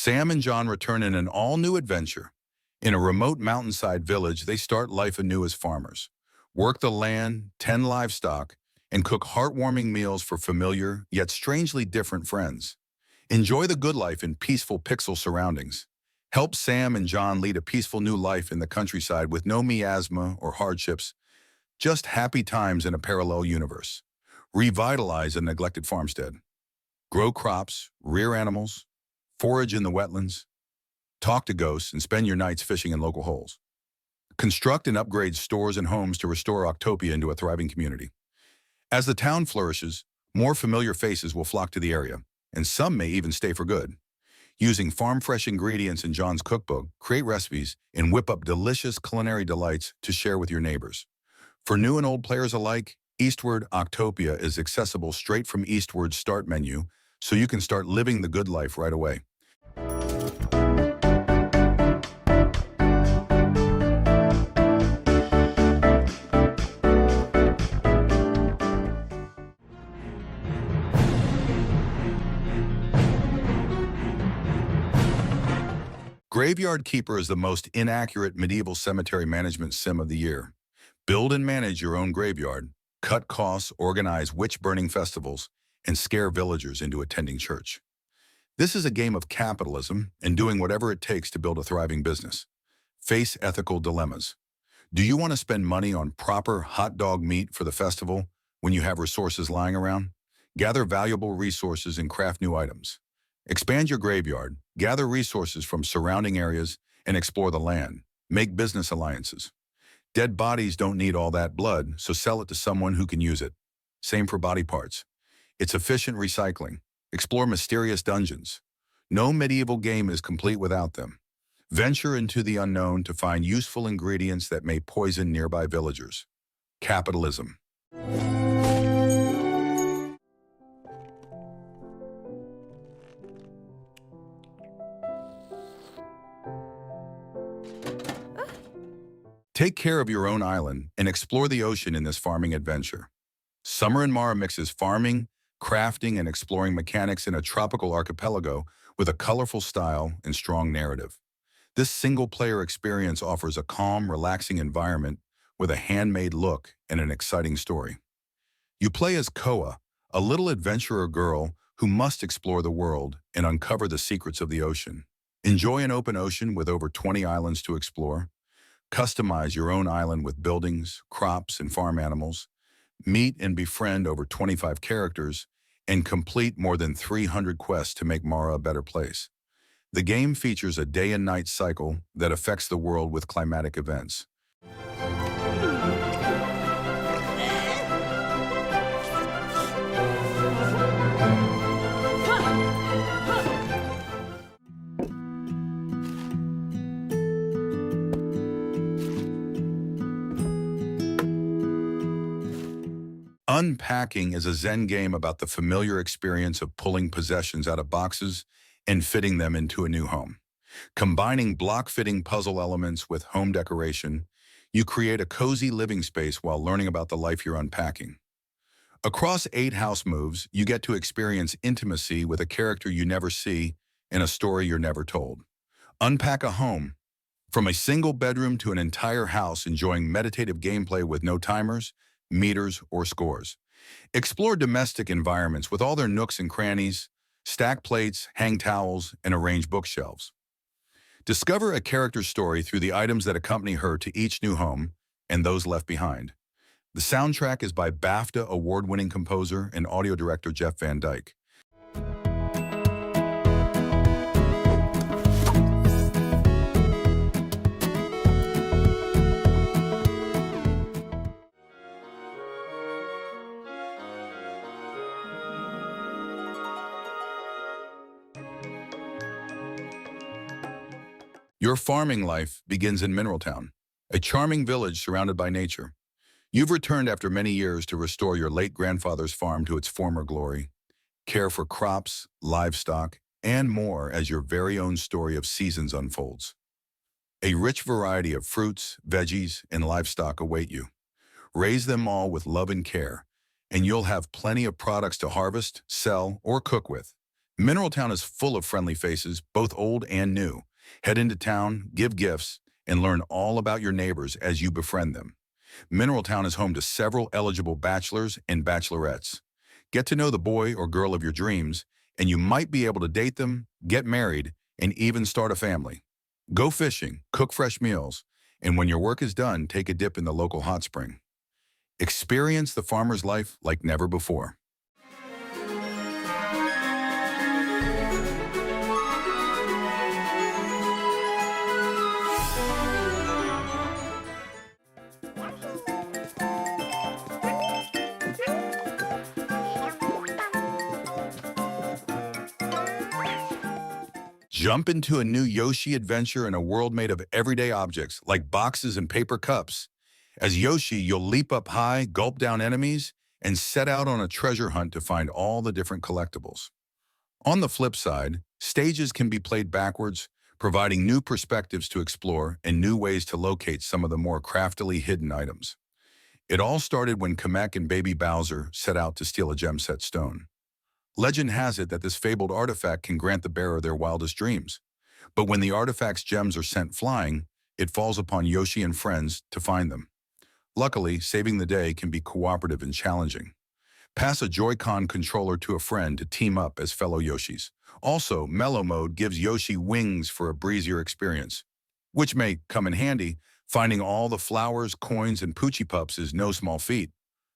Sam and John return in an all-new adventure. In a remote mountainside village, they start life anew as farmers, work the land, tend livestock, and cook heartwarming meals for familiar, yet strangely different friends. Enjoy the good life in peaceful pixel surroundings. Help Sam and John lead a peaceful new life in the countryside with no miasma or hardships, just happy times in a parallel universe. Revitalize a neglected farmstead. Grow crops, rear animals, forage in the wetlands, talk to ghosts, and spend your nights fishing in local holes. Construct and upgrade stores and homes to restore Octopia into a thriving community. As the town flourishes, more familiar faces will flock to the area, and some may even stay for good. Using farm-fresh ingredients in John's cookbook, create recipes and whip up delicious culinary delights to share with your neighbors. For new and old players alike, Eastward Octopia is accessible straight from Eastward's start menu, so you can start living the good life right away. Graveyard Keeper is the inaccurate inaccurate medieval cemetery management sim of the year. Build and manage your own graveyard, cut costs, organize witch-burning festivals, and scare villagers into attending church. This is a game of capitalism and doing whatever it takes to build a thriving business. Face ethical dilemmas. Do you want to spend money on proper hot dog meat for the festival when you have resources lying around? Gather valuable resources and craft new items. Expand your graveyard, gather resources from surrounding areas, and explore the land. Make business alliances. Dead bodies don't need all that blood, so sell it to someone who can use it. Same for body parts. It's efficient recycling. Explore mysterious dungeons. No medieval game is complete without them. Venture into the unknown to find useful ingredients that may poison nearby villagers. Capitalism. Take care of your own island and explore the ocean in this farming adventure. Summer in Mara mixes farming, crafting, and exploring mechanics in a tropical archipelago with a colorful style and strong narrative. This single-player experience offers a calm, relaxing environment with a handmade look and an exciting story. You play as Koa, a little adventurer girl who must explore the world and uncover the secrets of the ocean. Enjoy an open ocean with over 20 islands to explore. Customize your own island with buildings, crops, and farm animals. Meet and befriend over 25 characters, and complete more than 300 quests to make Mara a better place. The game features a day and night cycle that affects the world with climatic events. Unpacking is a Zen game about the familiar experience of pulling possessions out of boxes and fitting them into a new home. Combining block-fitting puzzle elements with home decoration, you create a cozy living space while learning about the life you're unpacking. Across 8 house moves, you get to experience intimacy with a character you never see and a story you're never told. Unpack a home. From a single bedroom to an entire house, enjoying meditative gameplay with no timers, meters, or scores. Explore domestic environments with all their nooks and crannies, stack plates, hang towels, and arrange bookshelves. Discover a character's story through the items that accompany her to each new home and those left behind. The soundtrack is by BAFTA award-winning composer and audio director Jeff Van Dyke. Your farming life begins in Mineraltown, a charming village surrounded by nature. You've returned after many years to restore your late grandfather's farm to its former glory, care for crops, livestock, and more as your very own story of seasons unfolds. A rich variety of fruits, veggies, and livestock await you. Raise them all with love and care, and you'll have plenty of products to harvest, sell, or cook with. Mineral Town is full of friendly faces, both old and new. Head into town, give gifts, and learn all about your neighbors as you befriend them. Mineral Town is home to several eligible bachelors and bachelorettes. Get to know the boy or girl of your dreams, and you might be able to date them, get married, and even start a family. Go fishing, cook fresh meals, and when your work is done, take a dip in the local hot spring. Experience the farmer's life like never before. Jump into a new Yoshi adventure in a world made of everyday objects like boxes and paper cups. As Yoshi, you'll leap up high, gulp down enemies, and set out on a treasure hunt to find all the different collectibles. On the flip side, stages can be played backwards, providing new perspectives to explore and new ways to locate some of the more craftily hidden items. It all started when Kamek and baby Bowser set out to steal a gem-set stone. Legend has it that this fabled artifact can grant the bearer their wildest dreams. But when the artifact's gems are sent flying, it falls upon Yoshi and friends to find them. Luckily, saving the day can be cooperative and challenging. Pass a Joy-Con controller to a friend to team up as fellow Yoshis. Also, Mellow Mode gives Yoshi wings for a breezier experience, which may come in handy. Finding all the flowers, coins, and Poochie Pups is no small feat.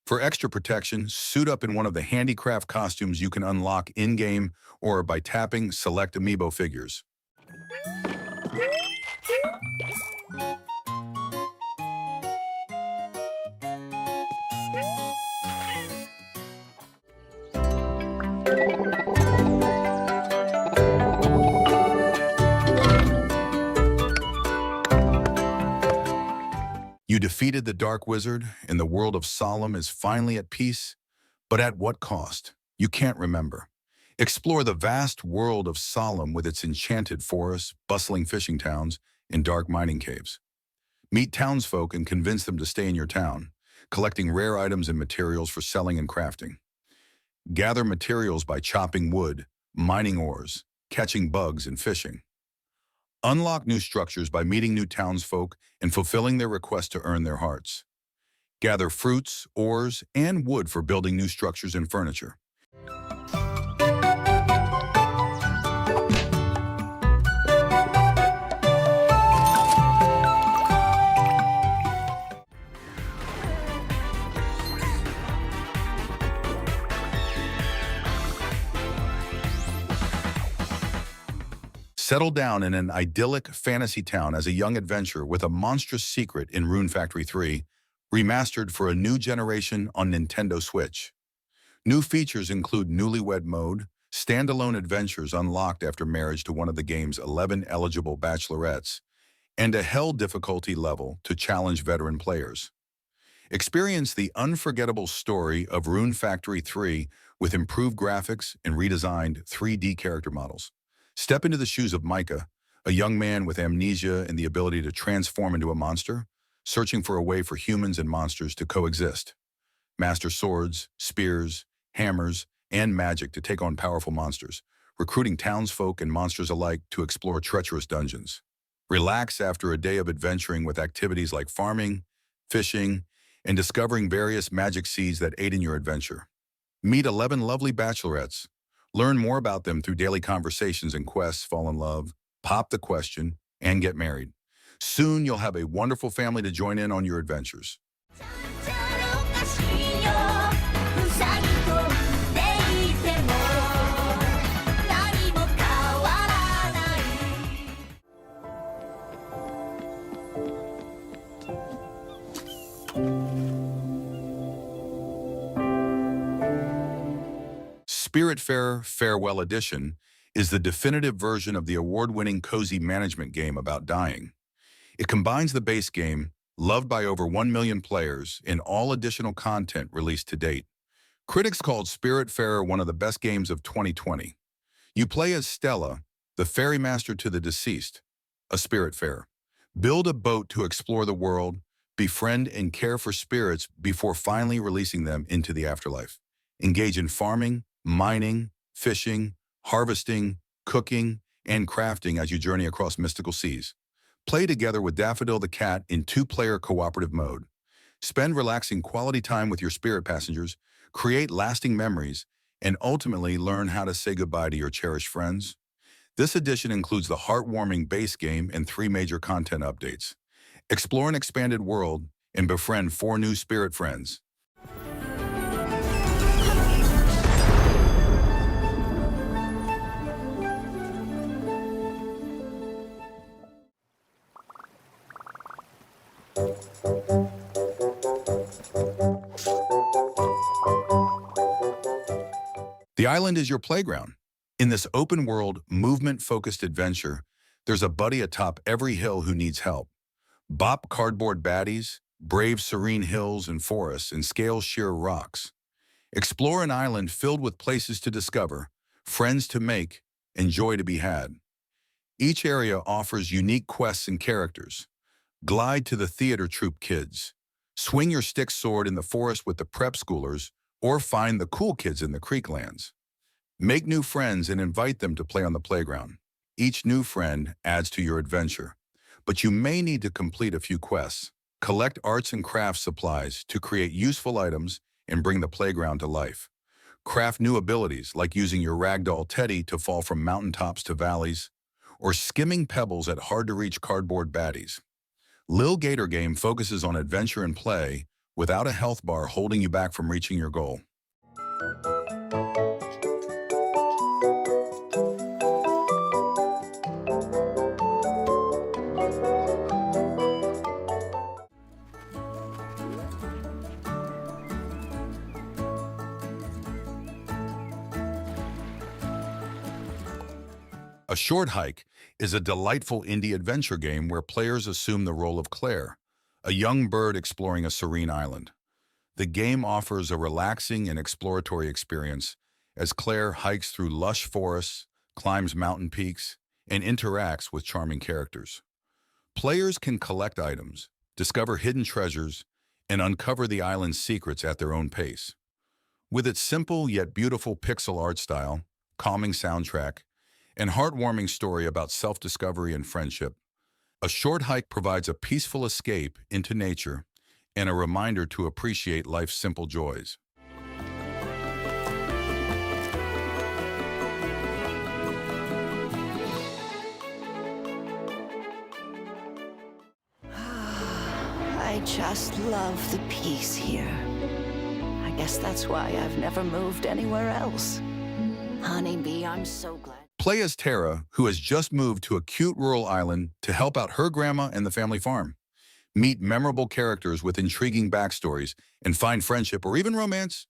For extra protection, suit up in one of the handicraft costumes you can unlock in-game or by tapping select amiibo figures. You defeated the Dark Wizard, and the world of Solemn is finally at peace, but at what cost? You can't remember. Explore the vast world of Solemn with its enchanted forests, bustling fishing towns, and dark mining caves. Meet townsfolk and convince them to stay in your town, collecting rare items and materials for selling and crafting. Gather materials by chopping wood, mining ores, catching bugs, and fishing. Unlock new structures by meeting new townsfolk and fulfilling their request to earn their hearts. Gather fruits, ores, and wood for building new structures and furniture. Settle down in an idyllic fantasy town as a young adventurer with a monstrous secret in Rune Factory 3, remastered for a new generation on Nintendo Switch. New features include Newlywed Mode, standalone adventures unlocked after marriage to one of the game's 11 eligible bachelorettes, and a hell difficulty level to challenge veteran players. Experience the unforgettable story of Rune Factory 3 with improved graphics and redesigned 3D character models. Step into the shoes of Micah, a young man with amnesia and the ability to transform into a monster, searching for a way for humans and monsters to coexist. Master swords, spears, hammers, and magic to take on powerful monsters, recruiting townsfolk and monsters alike to explore treacherous dungeons. Relax after a day of adventuring with activities like farming, fishing, and discovering various magic seeds that aid in your adventure. Meet 11 lovely bachelorettes. Learn more about them through daily conversations and quests, fall in love, pop the question, and get married. Soon you'll have a wonderful family to join in on your adventures. Spiritfarer Farewell Edition is the definitive version of the award-winning cozy management game about dying. It combines the base game, loved by over 1 million players, and all additional content released to date. Critics called Spiritfarer one of the best games of 2020. You play as Stella, the ferry master to the deceased, a Spiritfarer. Build a boat to explore the world, befriend and care for spirits before finally releasing them into the afterlife. Engage in farming, mining, fishing, harvesting, cooking, and crafting as you journey across mystical seas. Play together with Daffodil the cat in two-player cooperative mode. Spend relaxing quality time with your spirit passengers, create lasting memories, and ultimately learn how to say goodbye to your cherished friends. This edition includes the heartwarming base game and 3 major content updates. Explore an expanded world and befriend 4 new spirit friends. The island is your playground. In this open-world, movement-focused adventure, there's a buddy atop every hill who needs help. Bop cardboard baddies, brave serene hills and forests, and scale sheer rocks. Explore an island filled with places to discover, friends to make, and joy to be had. Each area offers unique quests and characters. Glide to the theater troupe kids. Swing your stick sword in the forest with the prep schoolers, or find the cool kids in the creeklands. Make new friends and invite them to play on the playground. Each new friend adds to your adventure, but you may need to complete a few quests. Collect arts and crafts supplies to create useful items and bring the playground to life. Craft new abilities like using your ragdoll teddy to fall from mountaintops to valleys, or skimming pebbles at hard-to-reach cardboard baddies. Lil Gator Game focuses on adventure and play without a health bar holding you back from reaching your goal. A Short Hike is a delightful indie adventure game where players assume the role of Claire, a young bird exploring a serene island. The game offers a relaxing and exploratory experience as Claire hikes through lush forests, climbs mountain peaks, and interacts with charming characters. Players can collect items, discover hidden treasures, and uncover the island's secrets at their own pace. With its simple yet beautiful pixel art style, calming soundtrack, and heartwarming story about self-discovery and friendship, A Short Hike provides a peaceful escape into nature and a reminder to appreciate life's simple joys. I just love the peace here. I guess that's why I've never moved anywhere else. Honeybee, I'm so glad. Play as Tara, who has just moved to a cute rural island to help out her grandma and the family farm. Meet memorable characters with intriguing backstories and find friendship or even romance.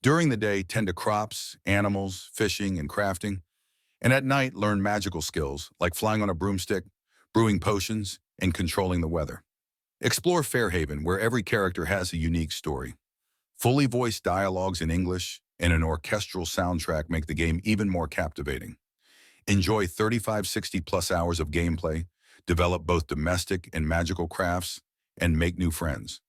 During the day, tend to crops, animals, fishing, and crafting. And at night, learn magical skills like flying on a broomstick, brewing potions, and controlling the weather. Explore Fairhaven, where every character has a unique story. Fully voiced dialogues in English and an orchestral soundtrack make the game even more captivating. Enjoy 35-60+ hours of gameplay, develop both domestic and magical crafts, and make new friends.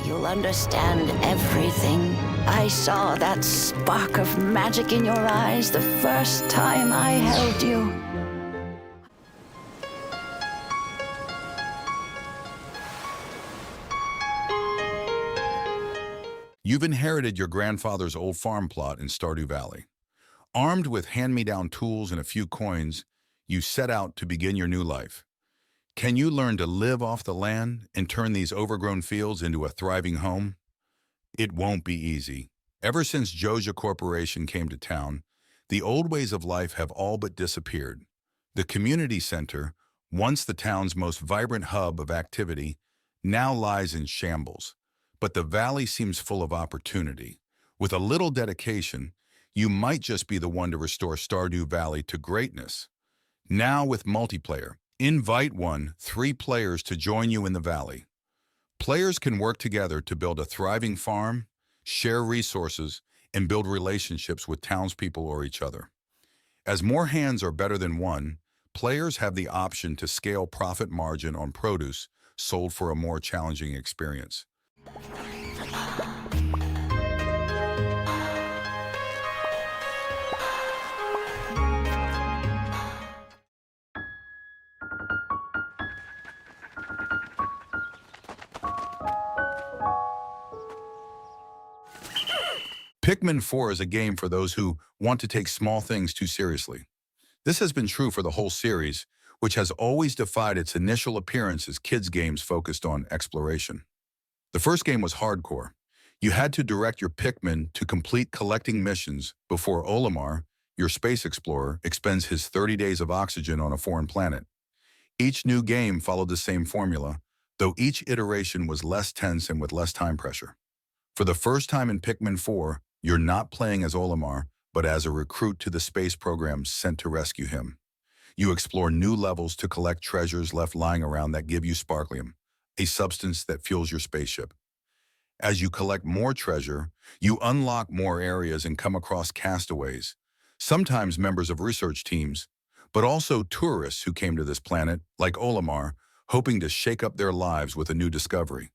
You'll understand everything. I saw that spark of magic in your eyes the first time I held you. You've inherited your grandfather's old farm plot in Stardew Valley. Armed with hand-me-down tools and a few coins, you set out to begin your new life. Can you learn to live off the land and turn these overgrown fields into a thriving home? It won't be easy. Ever since Joja Corporation came to town, the old ways of life have all but disappeared. The community center, once the town's most vibrant hub of activity, now lies in shambles. But the valley seems full of opportunity. With a little dedication, you might just be the one to restore Stardew Valley to greatness. Now with multiplayer, invite 3 players to join you in the valley. Players can work together to build a thriving farm, share resources, and build relationships with townspeople or each other. As more hands are better than one, players have the option to scale profit margin on produce sold for a more challenging experience. Pikmin 4 is a game for those who want to take small things too seriously. This has been true for the whole series, which has always defied its initial appearance as kids' games focused on exploration. The first game was hardcore. You had to direct your Pikmin to complete collecting missions before Olimar, your space explorer, expends his 30 days of oxygen on a foreign planet. Each new game followed the same formula, though each iteration was less tense and with less time pressure. For the first time in Pikmin 4, you're not playing as Olimar, but as a recruit to the space program sent to rescue him. You explore new levels to collect treasures left lying around that give you sparklium, a substance that fuels your spaceship. As you collect more treasure, you unlock more areas and come across castaways, sometimes members of research teams, but also tourists who came to this planet, like Olimar, hoping to shake up their lives with a new discovery.